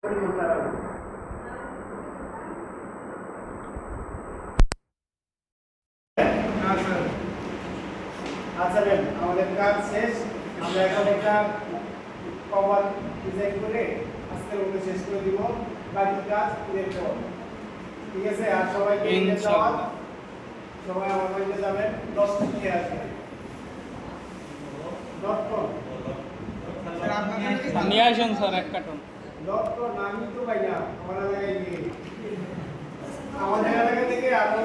আচ্ছা ম্যাম, আমাদের কাজ শেষ। আমরা এখন একটা কভার ডিজাইন করে আজকের মধ্যে শেষ করে দিব। বাকি কাজ ঈদের পর, ঠিক আছে? আর সবাইকে ঈদের দাওয়াত। সবাই আমার বাড়িতে যাবেন, 10 থেকে আসবেন। .com নিয়ে আসুন স্যার 1 কার্টন। .com নামই তো ভাই না, আমার এলাকায় গিয়ে আমাদের এলাকা থেকে আরো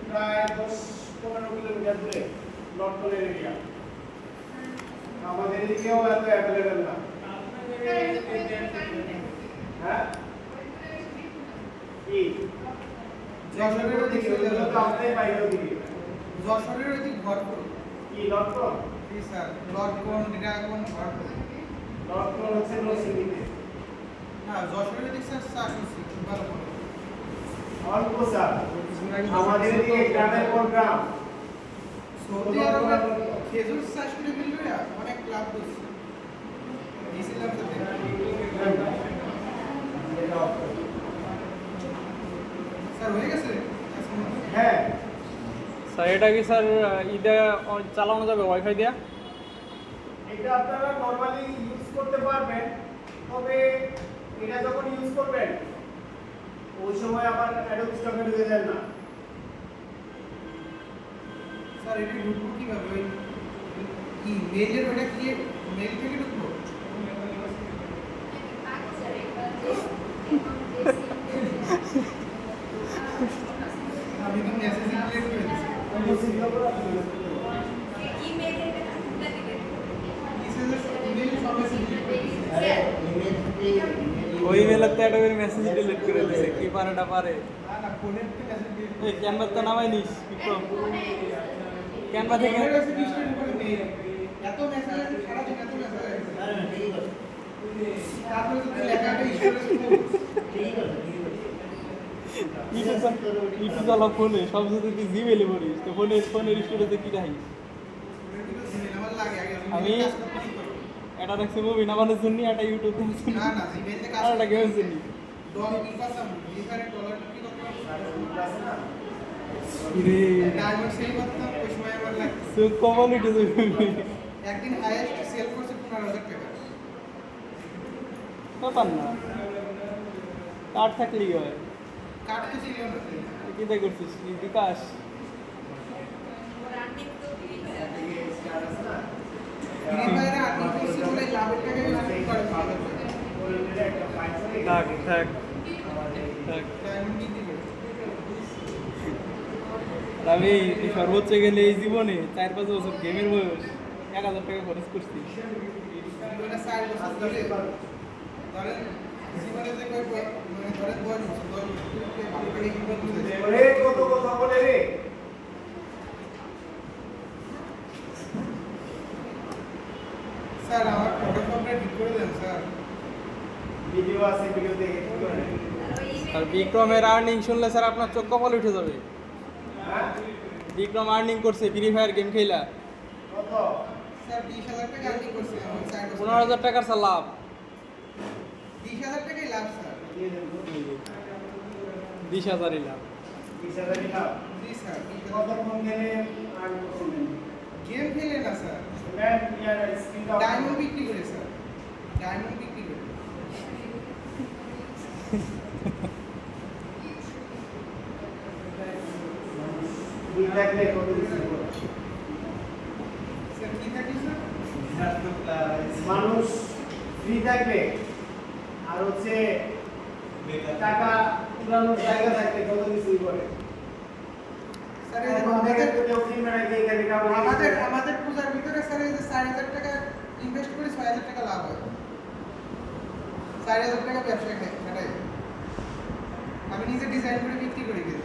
প্রায় 10-15 কিলোমিটার দূরে .com এরিয়া। আমাদের এদিকেও এত অ্যাভেলেবেল না। হ্যাঁ কি যশোরের দিকে তো আপনি বাইরেও দিকে যশোরের দিক ভরপুর কি .com জি স্যার .com ড্রাগন ভরপুর .com হচ্ছে নরসিংদীতে। না যশোরের দিক স্যার চাষি খুব ভালো করে অল্প স্যার, আমাদের এদিকে গ্রামের পর গ্রাম। সৌদি আরবে খেজুর চাষ করে ফেললে অনেক লাভ করছে গেছিলাম সাথে স্যার হয়ে গেছে হ্যাঁ স্যার এটা কি স্যার ঈদে চালানো যাবে ওয়াইফাই দিয়া? এটা আপনারা নরমালি ইউজ করতে পারবেন, তবে এটা যখন ইউজ করবেন ওই সময় আবার অ্যাডোব স্টকে ঢুকে যায় না। স্যার এটি ঢুকবো কিভাবে ওই কি মেইলের ওটা কি মেইল থেকে ঢুকবো আমি তো মেসেজ ক্রিয়েট করে দিয়েছি ওই মেলাতে একটা করে মেসেজ ডিলিট করে দিছে, কি পারেটা পারে। না না ফোনের থেকে মেসেজ দিয়ে এই ক্যানভা তো নামাই নিস বিক্রম, ক্যানভা থেকে ফোনের মেসেজ ডিস্ট্রিবিউট করে মেইল এত মেসেজ আছে সারা দিন এত মেসেজ আছে তারপরে যদি লেখাটা স্টোরেজ ইটু চালা ফোনে সব যদি তুই জিমেলে পড়িস তো ফোনের স্টোরেজে কি রাখিস? আমার লাগে আগে আমি এটা দেখছি মুভি নামানোর জন্য, একটা ইউটিউব দেখছি, না না জিমেইলে কাজ আর একটা গেমের জন্য। ডলার কি করতাম লিখারে ডলার কি করতাম রে ডায়মন্ড সেল করতাম ওই সময় আমার লাগতো চোখ কমন উঠে যাবে। একদিন হাইয়েস্ট সেল করছে 15,000 টাকা ব্যাপার না, কার্ড থাকলেই হয়। কার্ড তো ছিল না কি দেখ করছিস বিকাশ? ফ্রি ফায়ারে আর্নিং করছে বলে লাভের টাকা ইউজ করে থাক থাক থাক। ডায়মন্ড বিক্রি করে আর আমি এই সর্বোচ্চ গেলে এই জীবনে 4-5 বছর গেমের বয়স 1,000 টাকা খরচ করছি। এটা 4 বছর ধরে ধরেন জীবনে যে কই মানে ধরেন 10 বছর ভালো করে ইনকাম করতেছে ওরে কত কথা বলে রে। স্যার আমার ফটোশপটা ঠিক করে দেন স্যার ভিডিও আছে, ভিডিও দেখে কি করেন? আর বিক্রমের আর্নিং শুনলে স্যার আপনার চোখ কপাল উঠে যাবে। হ্যাঁ বিক্রম আর্নিং করছে ফ্রি ফায়ার গেম খেলা, কত? স্যার 20,000 টাকা আর্নিং করছে আমার 4 বছর 15,000 টাকার স্যার লাভ। 20,000 টাকাই লাভ স্যার 20,000-ই লাভ। 20,000 নিলাম। জি স্যার কতক্ষণ গেলে আর করছেন? গেম খেলে না স্যার ম্যাম ইয়ার স্ক্রিন দাও। ডায়মন্ড বিক্রি করে স্যার ডায়মন্ড বিক্রি করে দুই থাকলে কত কিছু করে? স্যার কি থাকি স্যার মানুষ ফ্রি থাকলে আর হচ্ছে টাকা উড়ানোর জায়গা থাকলে কত কিছুই করে। স্যার এই যে আমাদের পূজার ভিতরে স্যার এই যে 4,000 টাকা ইনভেস্ট করে 6,000 টাকা লাভ হয় 4,000 টাকা ব্যবসা খাটাই আমি নিজে ডিজাইন করে বিক্রি করে দিই